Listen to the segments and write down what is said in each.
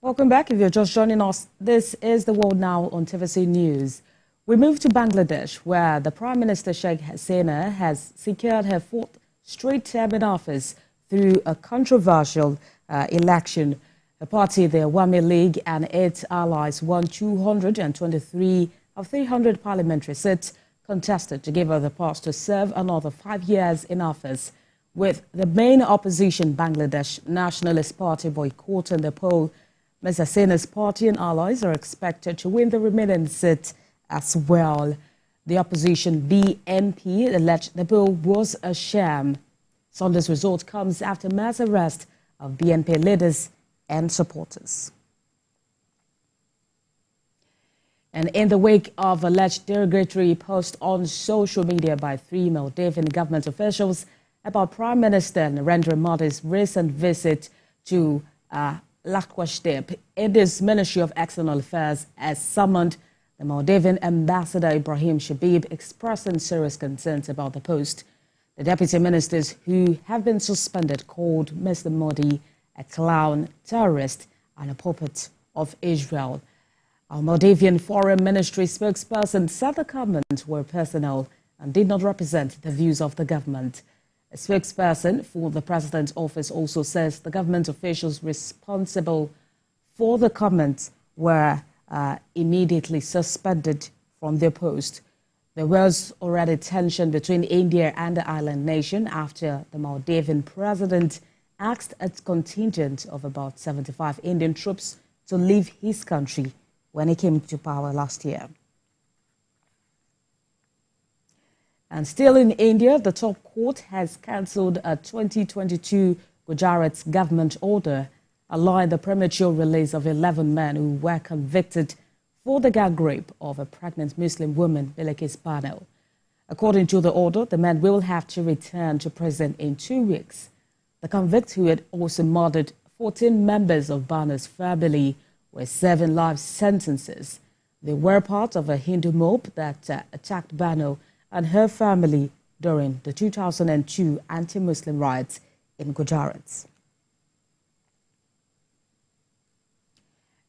Welcome back. If you're just joining us, this is The World Now on TVC News. We move to Bangladesh, where the Prime Minister Sheikh Hasina has secured her fourth straight term in office through a controversial election. The party, the Awami League, and its allies won 223 of 300 parliamentary seats contested to give her the post to serve another 5 years in office, with the main opposition, Bangladesh Nationalist Party, boycotting the poll. Ms. Hasina's party and allies are expected to win the remaining seat as well. The opposition BNP alleged the poll was a sham. Sunday's result comes after mass arrest of BNP leaders and supporters. And in the wake of alleged derogatory posts on social media by 3 Maldivian government officials about Prime Minister Narendra Modi's recent visit to Lakshadweep, India's Ministry of External Affairs has summoned the Maldivian Ambassador Ibrahim Shabib, expressing serious concerns about the post. The deputy ministers who have been suspended called Mr. Modi a clown, terrorist, and a puppet of Israel. Our Maldivian Foreign Ministry spokesperson said the comments were personal and did not represent the views of the government. A spokesperson for the President's office also says the government officials responsible for the comments were immediately suspended from their post. There was already tension between India and the island nation after the Maldivian president asked a contingent of about 75 Indian troops to leave his country when he came to power last year. And still in India, the top court has cancelled a 2022 Gujarat government order allowing the premature release of 11 men who were convicted for the gang rape of a pregnant Muslim woman, Bilkis Bano. According to the order, the men will have to return to prison in 2 weeks. The convicts, who had also murdered 14 members of Bano's family, were serving life sentences. They were part of a Hindu mob that attacked Bano and her family during the 2002 anti-Muslim riots in Gujarat.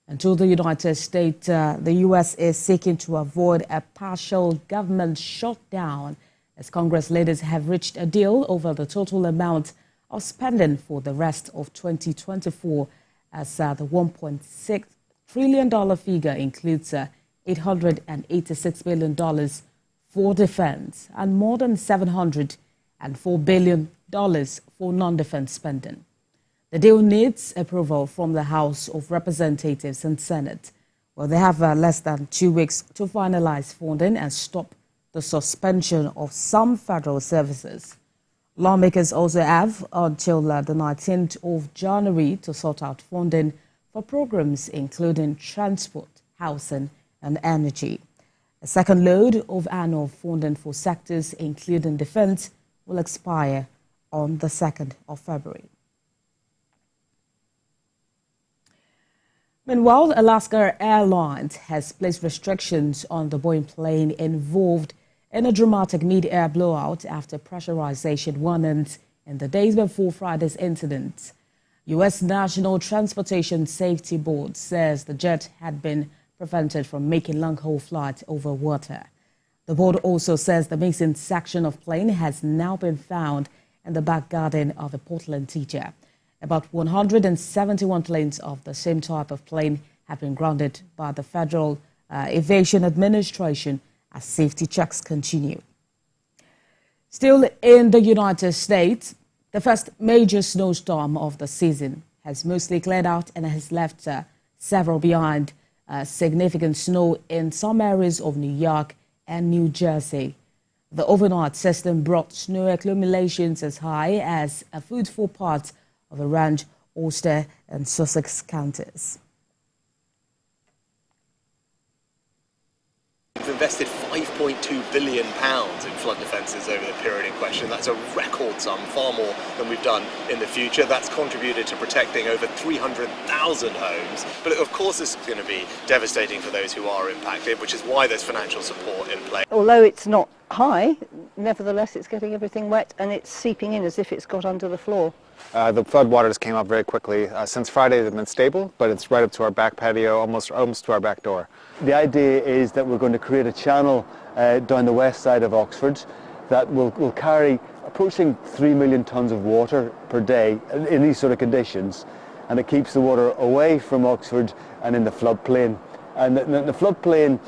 And to the United States, the U.S. is seeking to avoid a partial government shutdown as Congress leaders have reached a deal over the total amount of spending for the rest of 2024, as the $1.6 trillion figure includes $886 billion for defense and more than $704 billion for non-defense spending. The deal needs approval from the House of Representatives and Senate, where they have less than 2 weeks to finalize funding and stop the suspension of some federal services. Lawmakers also have until the 19th of January to sort out funding for programs including transport, housing, and energy. A second load of annual funding for sectors including defense will expire on the 2nd of February. Meanwhile, Alaska Airlines has placed restrictions on the Boeing plane involved in a dramatic mid-air blowout after pressurization warnings in the days before Friday's incident. U.S. National Transportation Safety Board says the jet had been prevented from making long-haul flights over water. The board also says the missing section of plane has now been found in the back garden of a Portland teacher. About 171 planes of the same type of plane have been grounded by the Federal Aviation Administration as safety checks continue. Still in the United States, the first major snowstorm of the season has mostly cleared out and has left several behind. Significant snow in some areas of New York and New Jersey. The overnight system brought snow accumulations as high as a foot for parts of Orange, Ulster, and Sussex counties. We've invested £5.2 billion in flood defences over the period in question. That's a record sum, far more than we've done in the future. That's contributed to protecting over 300,000 homes. But of course it's going to be devastating for those who are impacted, which is why there's financial support in place. Although it's not high, nevertheless it's getting everything wet and it's seeping in as if it's got under the floor. The floodwaters came up very quickly. Since Friday, they've been stable, but it's right up to our back patio, almost to our back door. The idea is that we're going to create a channel down the west side of Oxford that will carry approaching 3 million tonnes of water per day in these sort of conditions, and it keeps the water away from Oxford and in the floodplain. And the floodplain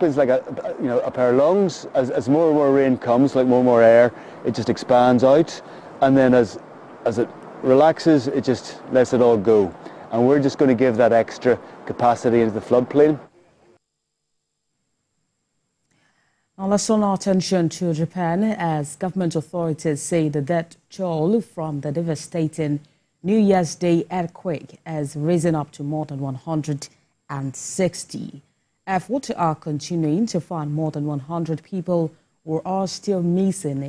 is like a pair of lungs. As more and more rain comes, like more and more air, it just expands out, and then as it relaxes, it just lets it all go. And we're just going to give that extra capacity into the floodplain. Now let's turn our attention to Japan as government authorities say the death toll from the devastating New Year's Day earthquake has risen up to more than 160. Efforts are continuing to find more than 100 people who are still missing